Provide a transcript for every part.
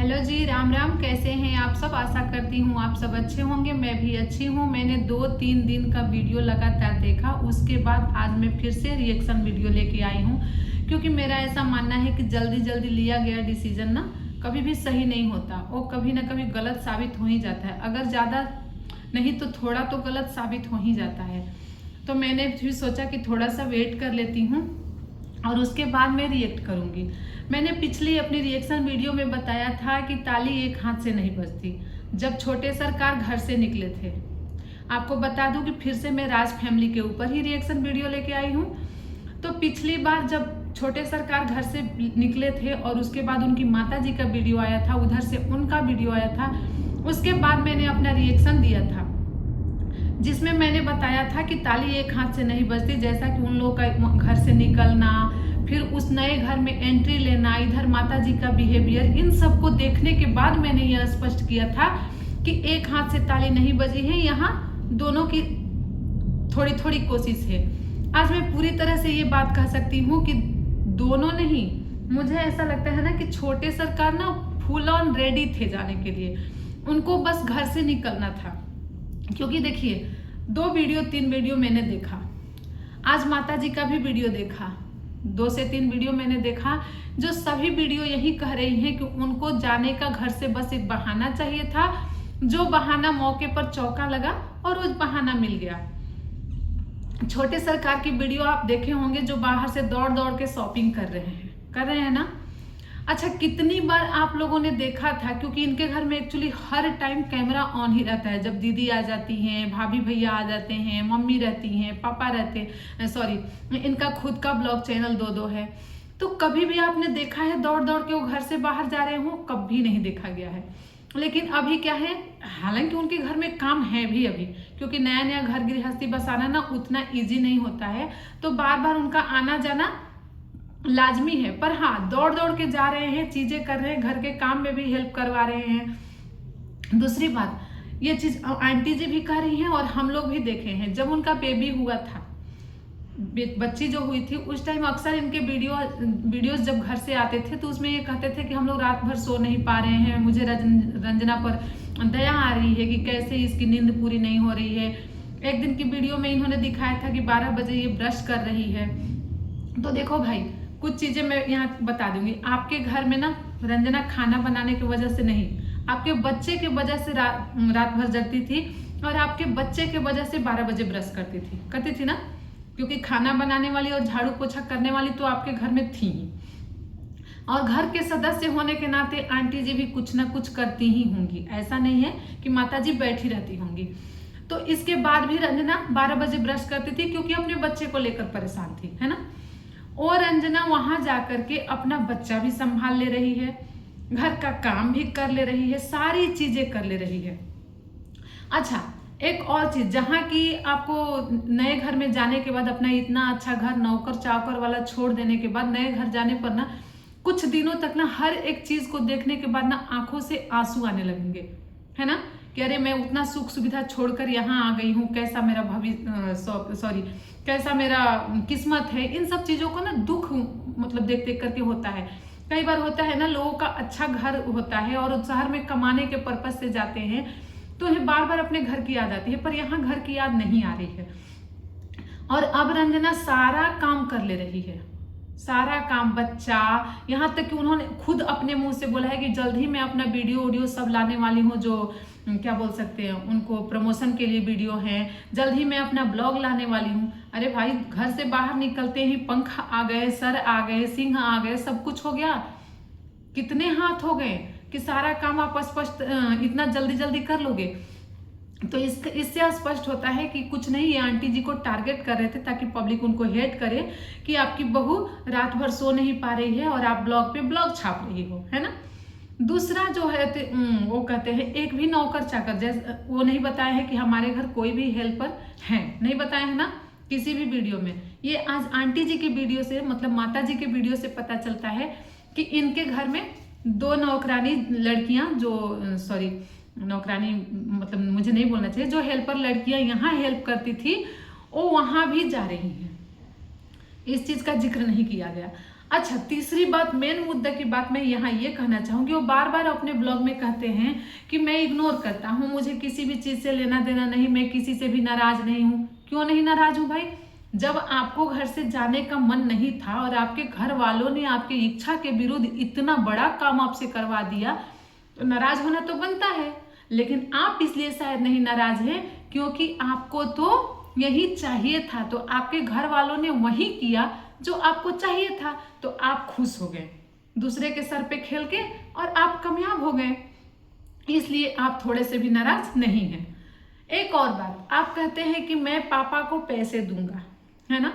Hello जी, राम राम। कैसे हैं आप सब? आशा करती हूँ आप सब अच्छे होंगे। मैं भी अच्छी हूँ। मैंने 2-3 दिन का वीडियो लगातार देखा, उसके बाद आज मैं फिर से रिएक्शन वीडियो लेके आई हूँ, क्योंकि मेरा ऐसा मानना है कि जल्दी जल्दी लिया गया डिसीजन ना कभी भी सही नहीं होता, वो कभी ना कभी गलत साबित हो ही जाता है। अगर ज़्यादा नहीं तो थोड़ा तो गलत साबित हो ही जाता है। तो मैंने फिर सोचा कि थोड़ा सा वेट कर लेती हूँ और उसके बाद मैं रिएक्ट करूँगी। मैंने पिछली अपनी रिएक्शन वीडियो में बताया था कि ताली एक हाथ से नहीं बजती, जब छोटे सरकार घर से निकले थे। आपको बता दूं कि फिर से मैं राज फैमिली के ऊपर ही रिएक्शन वीडियो लेके आई हूँ। तो पिछली बार जब छोटे सरकार घर से निकले थे और उसके बाद उनकी माता जी का वीडियो आया था, उधर से उनका वीडियो आया था, उसके बाद मैंने अपना रिएक्शन दिया था, जिसमें मैंने बताया था कि ताली एक हाथ से नहीं बजती। जैसा कि उन लोगों का घर से निकलना, फिर उस नए घर में एंट्री लेना, इधर माता जी का बिहेवियर, इन सब को देखने के बाद मैंने यह स्पष्ट किया था कि एक हाथ से ताली नहीं बजी है, यहाँ दोनों की थोड़ी थोड़ी कोशिश है। आज मैं पूरी तरह से ये बात कह सकती हूँ कि दोनों नहीं, मुझे ऐसा लगता है ना कि छोटे सरकार ना फुल ऑन रेडी थे जाने के लिए, उनको बस घर से निकलना था। क्योंकि देखिए 2-3 वीडियो मैंने देखा, आज माता जी का भी वीडियो देखा, 2 से 3 वीडियो मैंने देखा, जो सभी वीडियो यही कह रही हैं कि उनको जाने का घर से बस एक बहाना चाहिए था, जो बहाना मौके पर चौका लगा और वो बहाना मिल गया। छोटे सरकार की वीडियो आप देखे होंगे, जो बाहर से दौड़ दौड़ के शॉपिंग कर रहे हैं ना। अच्छा, कितनी बार आप लोगों ने देखा था, क्योंकि इनके घर में एक्चुअली हर टाइम कैमरा ऑन ही रहता है। जब दीदी आ जाती हैं, भाभी भैया आ जाते हैं, मम्मी रहती हैं, पापा रहते हैं, सॉरी इनका खुद का ब्लॉग चैनल 2 है, तो कभी भी आपने देखा है दौड़ दौड़ के वो घर से बाहर जा रहे हो? कभी नहीं देखा गया है। लेकिन अभी क्या है, हालांकि उनके घर में काम है भी अभी, क्योंकि नया नया घर गृहस्थी बसाना ना उतना ईजी नहीं होता है, तो बार बार उनका आना जाना लाजमी है। पर हाँ, दौड़ दौड़ के जा रहे हैं, चीजें कर रहे हैं, घर के काम में भी हेल्प करवा रहे हैं। दूसरी बात, ये चीज आंटी जी भी कह रही हैं और हम लोग भी देखे हैं। जब उनका बेबी हुआ था, बच्ची जो हुई थी, उस टाइम अक्सर इनके वीडियोस जब घर से आते थे तो उसमें ये कहते थे कि हम लोग रात भर सो नहीं पा रहे हैं, मुझे रंजना पर दया आ रही है कि कैसे इसकी नींद पूरी नहीं हो रही है। एक दिन की वीडियो में इन्होंने दिखाया था कि 12 बजे ये ब्रश कर रही है। तो देखो भाई, कुछ चीजें मैं यहाँ बता दूंगी। आपके घर में ना रंजना खाना बनाने की वजह से नहीं, आपके बच्चे के वजह से रात भर जगती थी, और आपके बच्चे के वजह से 12 बजे ब्रश करती थी ना, क्योंकि खाना बनाने वाली और झाड़ू पोछा करने वाली तो आपके घर में थी ही, और घर के सदस्य होने के नाते आंटी जी भी कुछ ना कुछ करती ही होंगी। ऐसा नहीं है कि माता जी बैठी रहती होंगी। तो इसके बाद भी रंजना 12 बजे ब्रश करती थी, क्योंकि अपने बच्चे को लेकर परेशान थी, है ना। और रंजना वहां जाकर के अपना बच्चा भी संभाल ले रही है, घर का काम भी कर ले रही है, सारी चीजें कर ले रही है। अच्छा, एक और चीज, जहाँ की आपको नए घर में जाने के बाद अपना इतना अच्छा घर नौकर चाकर वाला छोड़ देने के बाद नए घर जाने पर ना कुछ दिनों तक ना हर एक चीज को देखने के बाद ना आंखों से आंसू आने लगेंगे, है ना, कि अरे मैं उतना सुख सुविधा छोड़कर यहाँ आ गई हूँ, कैसा मेरा भविष्य, कैसा मेरा किस्मत है। इन सब चीजों को ना दुख मतलब देख देख करके होता है। कई बार होता है ना, लोगों का अच्छा घर होता है और शहर में कमाने के पर्पज से जाते हैं, तो उन्हें बार बार अपने घर की याद आती है, पर यहाँ घर की याद नहीं आ रही है। और अब रंजना सारा काम कर ले रही है, सारा काम, बच्चा, यहाँ तक कि उन्होंने खुद अपने मुंह से बोला है कि जल्द ही मैं अपना वीडियो सब लाने वाली हूँ, जो क्या बोल सकते हैं उनको, प्रमोशन के लिए वीडियो हैं, जल्द ही मैं अपना ब्लॉग लाने वाली हूँ। अरे भाई, घर से बाहर निकलते ही पंख आ गए, सर आ गए, सिंह आ गए, सब कुछ हो गया। कितने हाथ हो गए कि सारा काम आप स्पष्ट इतना जल्दी जल्दी कर लोगे। तो इससे स्पष्ट होता है कि कुछ नहीं, ये आंटी जी को टारगेट कर रहे थे ताकि पब्लिक उनको हेट करे कि आपकी बहू रात भर सो नहीं पा रही है और आप ब्लॉग पे ब्लॉग छाप रही हो, है ना। दूसरा जो है वो कहते हैं एक भी नौकर चाकर, जैसे वो नहीं बताया है कि हमारे घर कोई भी हेल्पर है, नहीं बताया है ना किसी भी वीडियो में। ये आज आंटी जी के वीडियो से, मतलब माता जी के वीडियो से पता चलता है कि इनके घर में 2 नौकरानी लड़कियां, जो सॉरी नौकरानी मतलब मुझे नहीं बोलना चाहिए, जो हेल्पर लड़कियां यहाँ हेल्प करती थी वो वहां भी जा रही हैं। इस चीज का जिक्र नहीं किया गया। अच्छा, तीसरी बात, मेन मुद्दा की बात मैं यहाँ ये कहना चाहूंगी, वो बार बार अपने ब्लॉग में कहते हैं कि मैं इग्नोर करता हूँ, मुझे किसी भी चीज से लेना देना नहीं, मैं किसी से भी नाराज नहीं हूँ। क्यों नहीं नाराज हूँ भाई? जब आपको घर से जाने का मन नहीं था और आपके घर वालों ने आपकी इच्छा के विरुद्ध इतना बड़ा काम आपसे करवा दिया, तो नाराज होना तो बनता है। लेकिन आप इसलिए शायद नहीं नाराज हैं क्योंकि आपको तो यही चाहिए था, तो आपके घर वालों ने वही किया जो आपको चाहिए था, तो आप खुश हो गए दूसरे के सर पे खेल के और आप कामयाब हो गए, इसलिए आप थोड़े से भी नाराज नहीं हैं। एक और बात, आप कहते हैं कि मैं पापा को पैसे दूंगा, है ना?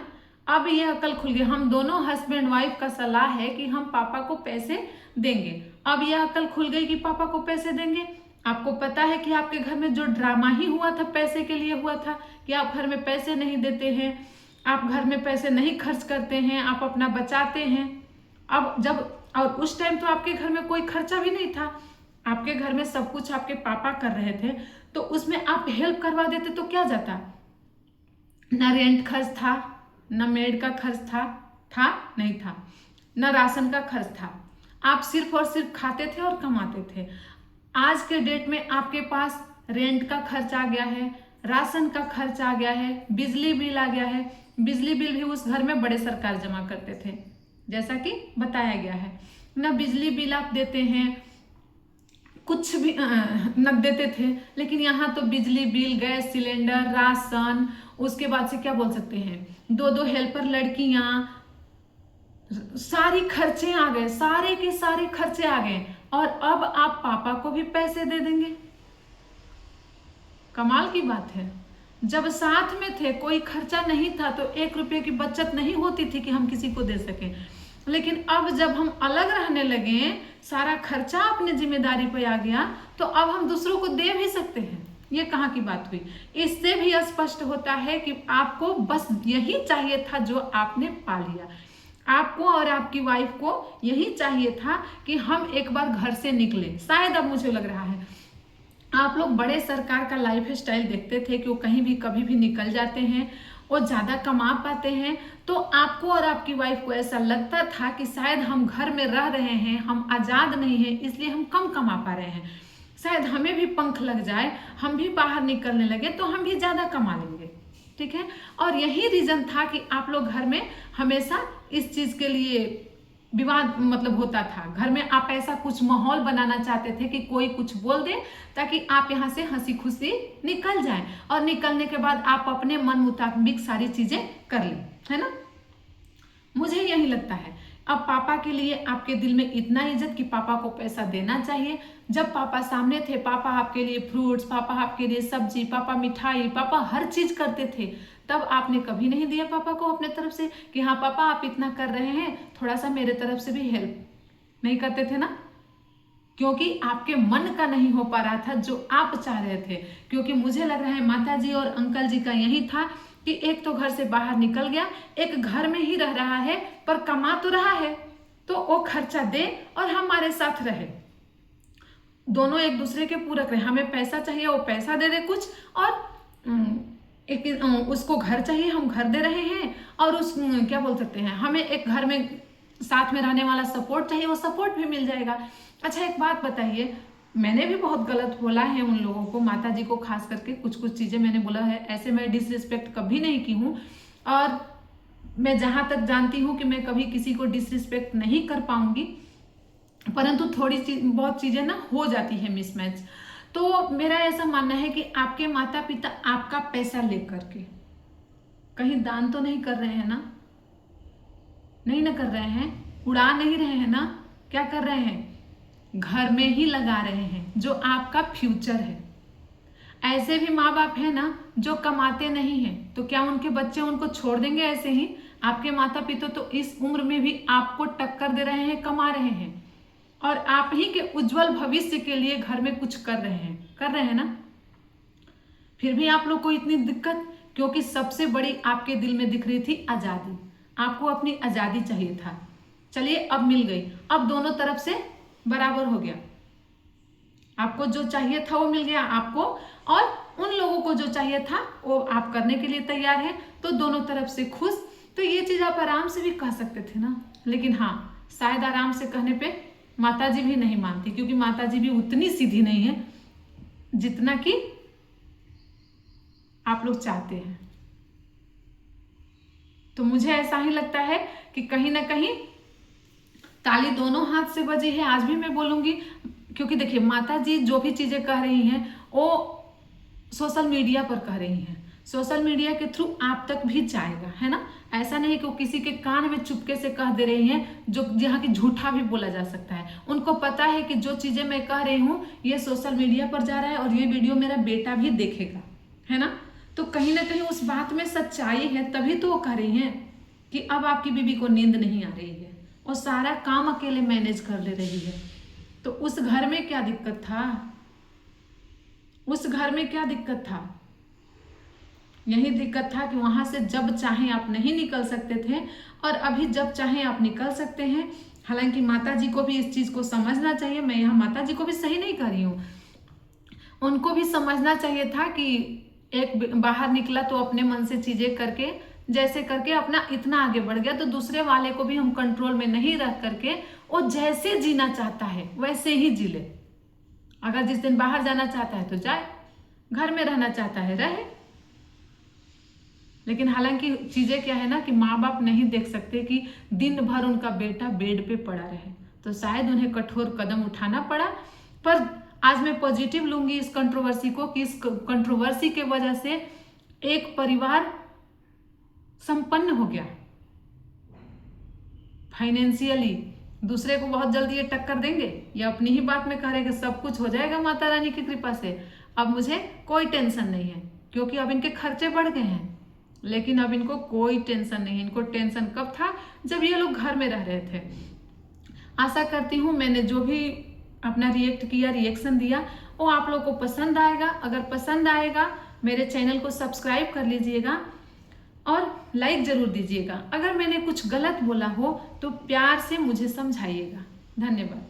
अब ये अकल खुल गई, हम दोनों हस्बैंड वाइफ का सलाह है कि हम पापा को पैसे देंगे। अब यह अकल खुल गई कि पापा को पैसे देंगे। आपको पता है कि आपके घर में जो ड्रामा ही हुआ था पैसे के लिए हुआ था कि आप घर में पैसे नहीं देते हैं, आप घर में पैसे नहीं खर्च करते हैं, आप अपना बचाते हैं। अब जब, और उस टाइम तो आपके घर में कोई खर्चा भी नहीं था, आपके घर में सब कुछ आपके पापा कर रहे थे, तो उसमें आप हेल्प करवा देते तो क्या जाता? ना रेंट खर्च था, ना मेड का खर्च था नहीं था, ना राशन का खर्च था। आप सिर्फ और सिर्फ खाते थे और कमाते थे। आज के डेट में आपके पास रेंट का खर्च आ गया है, राशन का खर्च आ गया है, बिजली बिल आ गया है। बिजली बिल भी उस घर में बड़े सरकार जमा करते थे, जैसा कि बताया गया है ना। बिजली बिल आप देते हैं, कुछ भी न देते थे, लेकिन यहाँ तो बिजली बिल, गैस सिलेंडर, राशन, उसके बाद से क्या बोल सकते हैं, दो दो हेल्पर लड़कियां, सारी खर्चे आ गए, सारे के सारे खर्चे आ गए। और अब आप पापा को भी पैसे दे देंगे। कमाल की बात है। जब साथ में थे, कोई खर्चा नहीं था, तो 1 रुपये की बचत नहीं होती थी कि हम किसी को दे सकें। लेकिन अब जब हम अलग रहने लगे, सारा खर्चा अपने जिम्मेदारी पे आ गया, तो अब हम दूसरों को दे भी सकते हैं। ये कहाँ की बात हुई? इससे भी स्पष्ट होता है कि आपको बस यही चाहिए था जो आपने पा लिया। आपको और आपकी वाइफ को यही चाहिए था कि हम एक बार घर से निकले। शायद अब मुझे लग रहा है आप लोग बड़े सरकार का लाइफ स्टाइल देखते थे कि वो कहीं भी कभी भी निकल जाते हैं, वो ज़्यादा कमा पाते हैं, तो आपको और आपकी वाइफ को ऐसा लगता था कि शायद हम घर में रह रहे हैं, हम आज़ाद नहीं हैं, इसलिए हम कम कमा पा रहे हैं। शायद हमें भी पंख लग जाए, हम भी बाहर निकलने लगे तो हम भी ज़्यादा कमा लेंगे, ठीक है। और यही रीज़न था कि आप लोग घर में हमेशा इस चीज़ के लिए विवाद मतलब होता था। घर में आप ऐसा कुछ माहौल बनाना चाहते थे कि कोई कुछ बोल दे ताकि आप यहाँ से हंसी खुशी निकल जाएं, और निकलने के बाद आप अपने मन मुताबिक सारी चीजें कर लें, है ना। मुझे यही लगता है। अब पापा के लिए आपके दिल में इतना इज्जत कि पापा को पैसा देना चाहिए। जब पापा सामने थे, पापा आपके लिए फ्रूट्स, पापा आपके लिए सब्जी, पापा मिठाई, पापा हर चीज करते थे, तब आपने कभी नहीं दिया पापा को अपने तरफ से कि हाँ पापा आप इतना कर रहे हैं, थोड़ा सा मेरे तरफ से भी हेल्प नहीं करते थे ना। क्योंकि आपके मन का नहीं हो पा रहा था जो आप चाह रहे थे। क्योंकि मुझे लग रहा है माता जी और अंकल जी का यही था कि एक तो घर से बाहर निकल गया, एक घर में ही रह रहा है पर कमा तो रहा है, तो वो खर्चा दे और हमारे साथ रहे, दोनों एक दूसरे के पूरक रहे। हमें पैसा चाहिए, वो पैसा दे दे कुछ, और उसको घर चाहिए, हम घर दे रहे हैं, और उस क्या बोल सकते हैं, हमें एक घर में साथ में रहने वाला सपोर्ट चाहिए, वो सपोर्ट भी मिल जाएगा। अच्छा एक बात बताइए, मैंने भी बहुत गलत बोला है उन लोगों को, माता जी को खास करके कुछ चीज़ें मैंने बोला है, ऐसे मैं डिसरिस्पेक्ट कभी नहीं की हूँ, और मैं जहाँ तक जानती हूँ कि मैं कभी किसी को डिसरिस्पेक्ट नहीं कर पाऊंगी, परंतु बहुत चीज़ें ना हो जाती है मिसमैच। तो मेरा ऐसा मानना है कि आपके माता पिता आपका पैसा लेकर के कहीं दान तो नहीं कर रहे हैं ना, नहीं ना कर रहे हैं, उड़ा नहीं रहे हैं ना, क्या कर रहे हैं, घर में ही लगा रहे हैं, जो आपका फ्यूचर है। ऐसे भी माँ बाप है ना जो कमाते नहीं हैं, तो क्या उनके बच्चे उनको छोड़ देंगे ऐसे ही? आपके माता पिता तो इस उम्र में भी आपको टक्कर दे रहे हैं, कमा रहे हैं, और आप ही के उज्जवल भविष्य के लिए घर में कुछ कर रहे हैं ना। फिर भी आप लोग को इतनी दिक्कत, क्योंकि सबसे बड़ी आपके दिल में दिख रही थी आजादी, आपको अपनी आजादी चाहिए था। चलिए अब मिल गई, अब दोनों तरफ से बराबर हो गया, आपको जो चाहिए था वो मिल गया आपको, और उन लोगों को जो चाहिए था वो आप करने के लिए तैयार है, तो दोनों तरफ से खुश। तो ये चीज आप आराम से भी कह सकते थे ना, लेकिन हाँ, शायद आराम से कहने पे माताजी भी नहीं मानती, क्योंकि माताजी भी उतनी सीधी नहीं है जितना कि आप लोग चाहते हैं। तो मुझे ऐसा ही लगता है कि कहीं ना कहीं ताली दोनों हाथ से बजी है। आज भी मैं बोलूंगी, क्योंकि देखिए माताजी जो भी चीजें कह रही हैं वो सोशल मीडिया पर कह रही हैं, सोशल मीडिया के थ्रू आप तक भी जाएगा, है ना। ऐसा नहीं कि वो किसी के कान में चुपके से कह दे रही हैं, जो जहाँ की झूठा भी बोला जा सकता है। उनको पता है कि जो चीजें मैं कह रही हूँ ये सोशल मीडिया पर जा रहा है और ये वीडियो मेरा बेटा भी देखेगा, है ना। तो कहीं ना कहीं उस बात में सच्चाई है, तभी तो वो कह रही हैं कि अब आपकी बीबी को नींद नहीं आ रही है, वो सारा काम अकेले मैनेज कर ले रही है। तो उस घर में क्या दिक्कत था, उस घर में क्या दिक्कत था? यही दिक्कत था कि वहां से जब चाहें आप नहीं निकल सकते थे, और अभी जब चाहें आप निकल सकते हैं। हालांकि माताजी को भी इस चीज को समझना चाहिए, मैं यहाँ माताजी को भी सही नहीं कर रही हूँ, उनको भी समझना चाहिए था कि एक बाहर निकला तो अपने मन से चीजें करके जैसे करके अपना इतना आगे बढ़ गया, तो दूसरे वाले को भी हम कंट्रोल में नहीं रख करके वो जैसे जीना चाहता है वैसे ही जी ले। अगर जिस दिन बाहर जाना चाहता है तो जाए, घर में रहना चाहता है रहे। लेकिन हालांकि चीजें क्या है ना कि माँ बाप नहीं देख सकते कि दिन भर उनका बेटा बेड पे पड़ा रहे, तो शायद उन्हें कठोर कदम उठाना पड़ा। पर आज मैं पॉजिटिव लूंगी इस कंट्रोवर्सी को, कि इस कंट्रोवर्सी के वजह से एक परिवार संपन्न हो गया फाइनेंशियली। दूसरे को बहुत जल्दी ये टक्कर देंगे, ये अपनी ही बात में कह रहे कि सब कुछ हो जाएगा माता रानी की कृपा से, अब मुझे कोई टेंशन नहीं है, क्योंकि अब इनके खर्चे बढ़ गए हैं। लेकिन अब इनको कोई टेंशन नहीं है। इनको टेंशन कब था, जब ये लोग घर में रह रहे थे। आशा करती हूँ मैंने जो भी अपना रिएक्शन दिया वो आप लोगों को पसंद आएगा। अगर पसंद आएगा मेरे चैनल को सब्सक्राइब कर लीजिएगा और लाइक जरूर दीजिएगा। अगर मैंने कुछ गलत बोला हो तो प्यार से मुझे समझाइएगा। धन्यवाद।